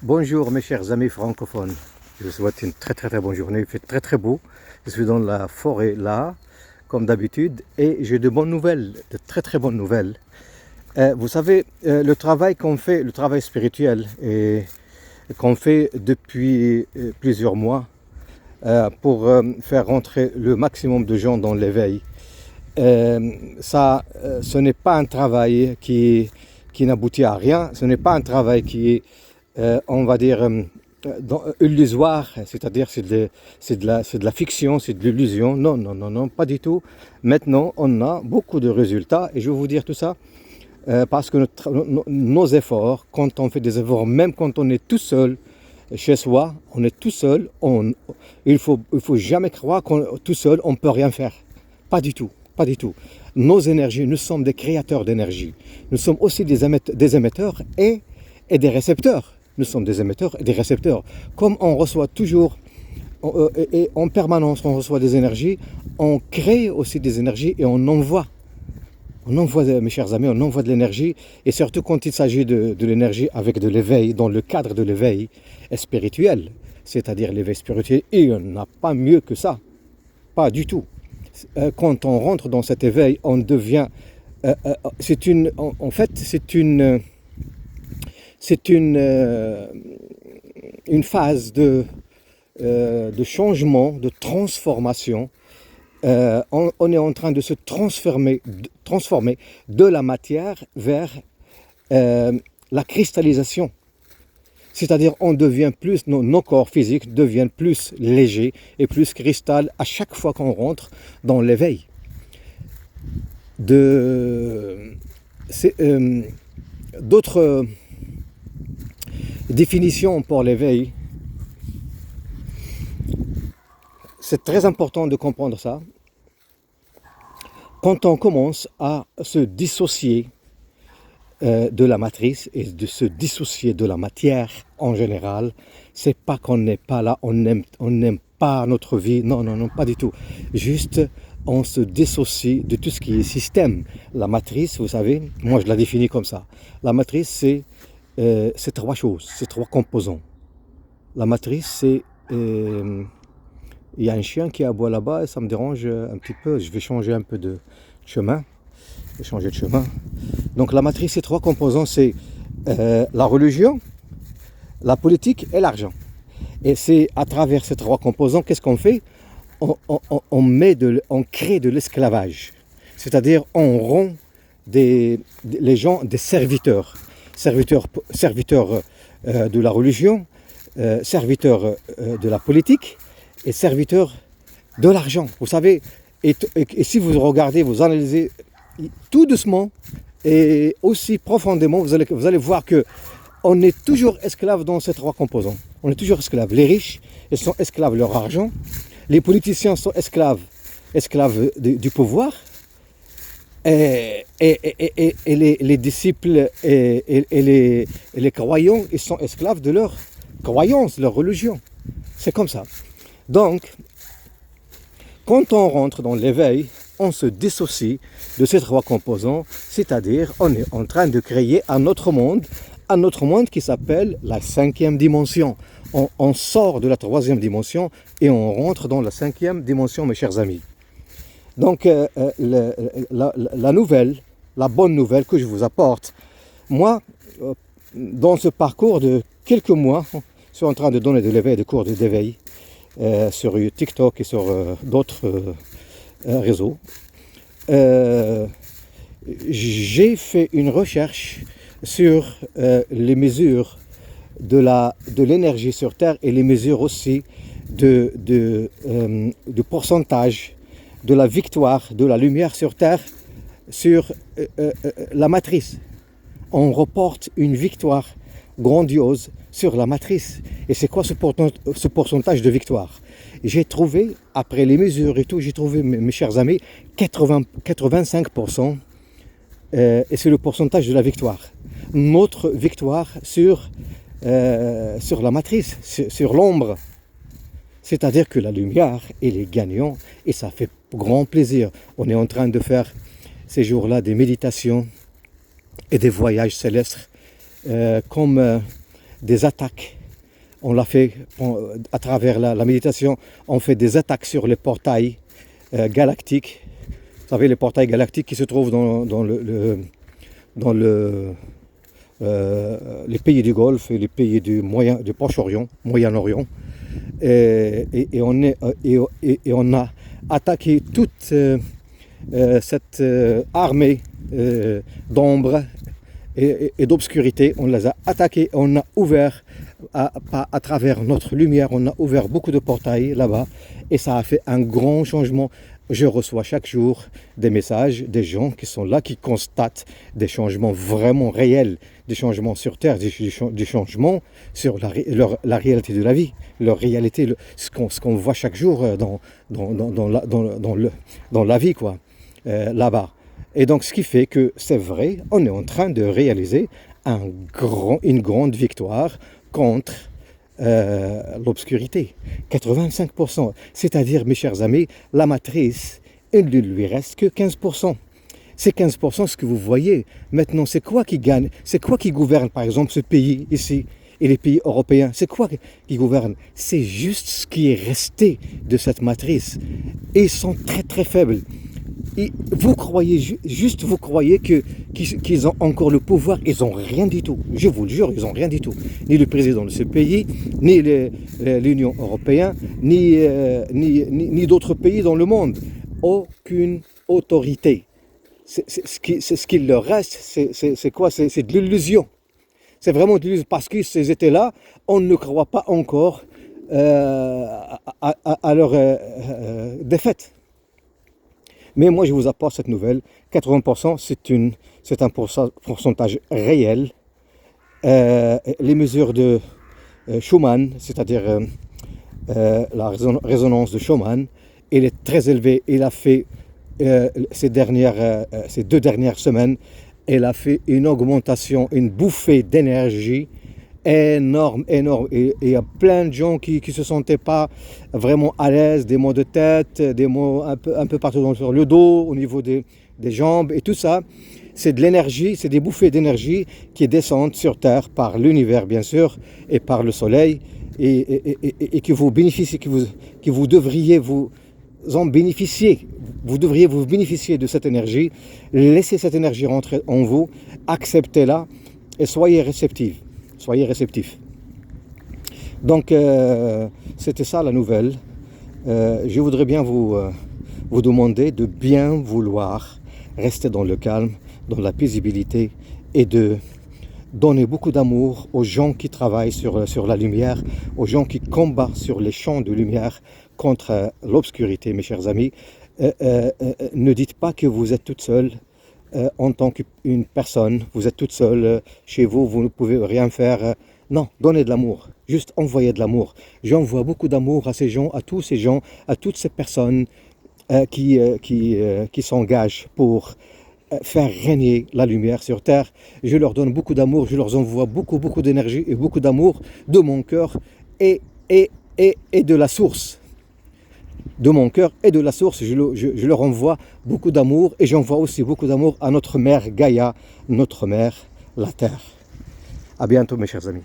Bonjour mes chers amis francophones, je vous souhaite une très bonne journée, il fait très beau, je suis dans la forêt là, comme d'habitude, et j'ai de bonnes nouvelles, de très bonnes nouvelles. Vous savez, le travail qu'on fait, le travail spirituel, et qu'on fait depuis plusieurs mois, pour faire rentrer le maximum de gens dans l'éveil, ce n'est pas un travail qui n'aboutit à rien, ce n'est pas un travail qui est on va dire, illusoire, c'est-à-dire c'est de la fiction, c'est de l'illusion. Non, pas du tout. Maintenant, on a beaucoup de résultats et je vais vous dire tout ça parce que nos efforts, quand on fait des efforts, même quand on est tout seul chez soi, on est tout seul, il faut jamais croire qu'on tout seul, on peut rien faire. Pas du tout, pas du tout. Nos énergies, nous sommes des créateurs d'énergie. Nous sommes aussi des émetteurs et des récepteurs. Nous sommes des émetteurs et des récepteurs. Comme on reçoit toujours et en permanence, on reçoit des énergies, on crée aussi des énergies et on envoie. On envoie, mes chers amis, on envoie de l'énergie. Et surtout quand il s'agit de l'énergie avec de l'éveil, dans le cadre de l'éveil spirituel, c'est-à-dire l'éveil spirituel, et il n'y en a pas mieux que ça. Pas du tout. Quand on rentre dans cet éveil, on devient... en fait, c'est une phase de changement, de transformation. On est en train de se transformer de la matière vers la cristallisation. C'est-à-dire on devient plus, nos corps physiques deviennent plus légers et plus cristal à chaque fois qu'on rentre dans l'éveil. D'autres définitions pour l'éveil, c'est très important de comprendre ça. Quand on commence à se dissocier de la matrice et de se dissocier de la matière en général, c'est pas qu'on n'est pas là, on n'aime pas notre vie, non, pas du tout. Juste, on se dissocie de tout ce qui est système. La matrice, vous savez, moi je la définis comme ça. La matrice, c'est trois choses, c'est trois composants. La matrice, c'est... il y a un chien qui aboie là-bas et ça me dérange un petit peu. Je vais changer un peu de chemin. Je vais changer de chemin. Donc la matrice, c'est trois composants, c'est la religion, la politique et l'argent. Et c'est à travers ces trois composants, qu'est-ce qu'on fait? On crée de l'esclavage. C'est-à-dire on rend les gens des serviteurs. Serviteurs de la religion, serviteurs de la politique et serviteurs de l'argent. Vous savez, et si vous regardez, vous analysez tout doucement et aussi profondément, vous allez voir que on est toujours esclave dans ces trois composants. On est toujours esclave. Les riches, ils sont esclaves de leur argent. Les politiciens sont esclaves du pouvoir. Et les disciples et les croyants, ils sont esclaves de leur croyance, de leur religion. C'est comme ça. Donc, quand on rentre dans l'éveil, on se dissocie de ces trois composants, c'est-à-dire on est en train de créer un autre monde qui s'appelle la cinquième dimension. On sort de la troisième dimension et on rentre dans la cinquième dimension, mes chers amis. Donc, la bonne nouvelle que je vous apporte, moi, dans ce parcours de quelques mois, je suis en train de donner de l'éveil, des cours d'éveil sur TikTok et sur d'autres réseaux. J'ai fait une recherche sur les mesures de l'énergie sur Terre et les mesures aussi de pourcentage de la victoire de la lumière sur Terre sur la matrice. On reporte une victoire grandiose sur la matrice. Et c'est quoi ce pourcentage de victoire? J'ai trouvé, après les mesures et tout, j'ai trouvé, mes chers amis, 85%, et c'est le pourcentage de la victoire. Notre victoire sur la matrice, sur l'ombre. C'est-à-dire que la lumière, elle est gagnante et ça fait grand plaisir. On est en train de faire ces jours-là des méditations et des voyages célestes comme des attaques. On l'a fait à travers la méditation, on fait des attaques sur les portails galactiques. Vous savez, les portails galactiques qui se trouvent dans les pays du Golfe et les pays du Proche-Orient, Moyen-Orient. Et on a attaqué toute cette armée d'ombre et d'obscurité. On les a attaqués, on a ouvert à travers notre lumière, on a ouvert beaucoup de portails là-bas et ça a fait un grand changement. Je reçois chaque jour des messages des gens qui sont là, qui constatent des changements vraiment réels, des changements sur Terre, des changements sur la réalité de la vie, leur réalité, ce qu'on voit chaque jour dans la vie, quoi, là-bas. Et donc, ce qui fait que c'est vrai, on est en train de réaliser une grande victoire contre l'obscurité. 85%. C'est-à-dire, mes chers amis, la matrice, il ne lui reste que 15%. C'est 15% ce que vous voyez. Maintenant, c'est quoi qui gagne? C'est quoi qui gouverne, par exemple, ce pays ici et les pays européens? C'est quoi qui gouverne? C'est juste ce qui est resté de cette matrice. Et ils sont très très faibles. Et vous croyez, vous croyez qu'ils ont encore le pouvoir. Ils n'ont rien du tout. Je vous le jure, ils n'ont rien du tout. Ni le président de ce pays, ni l'Union européenne, ni d'autres pays dans le monde. Aucune autorité. C'est ce qu'il leur reste. C'est quoi? C'est de l'illusion. C'est vraiment de l'illusion. Parce qu'ils étaient là, on ne croit pas encore à leur défaite. Mais moi, je vous apporte cette nouvelle. 80%, c'est un pourcentage réel. Les mesures de Schumann, c'est-à-dire la résonance de Schumann, elle est très élevée. Il a fait, ces 2 dernières semaines, elle a fait une augmentation, une bouffée d'énergie énorme. Et il y a plein de gens qui se sentaient pas vraiment à l'aise, des maux de tête, des maux un peu partout sur le dos, au niveau des jambes et tout ça. C'est de l'énergie, c'est des bouffées d'énergie qui descendent sur Terre par l'univers, bien sûr, et par le soleil, et que vous bénéficiez, que vous devriez vous en bénéficier. Vous devriez vous bénéficier de cette énergie. Laissez cette énergie rentrer en vous, acceptez-la et soyez réceptifs. Soyez réceptifs. Donc, c'était ça la nouvelle. Je voudrais bien vous demander de bien vouloir rester dans le calme, dans la paisibilité et de donner beaucoup d'amour aux gens qui travaillent sur la lumière, aux gens qui combattent sur les champs de lumière contre l'obscurité, mes chers amis. Ne dites pas que vous êtes toute seule. En tant qu'une personne, vous êtes toute seule chez vous, vous ne pouvez rien faire. Non, donnez de l'amour, juste envoyez de l'amour. J'envoie beaucoup d'amour à ces gens, à tous ces gens, à toutes ces personnes qui s'engagent pour faire régner la lumière sur Terre. Je leur donne beaucoup d'amour, je leur envoie beaucoup d'énergie et beaucoup d'amour de mon cœur et de la source. De mon cœur et de la source, je leur envoie beaucoup d'amour et j'envoie aussi beaucoup d'amour à notre mère Gaïa, notre mère, la Terre. À bientôt mes chers amis.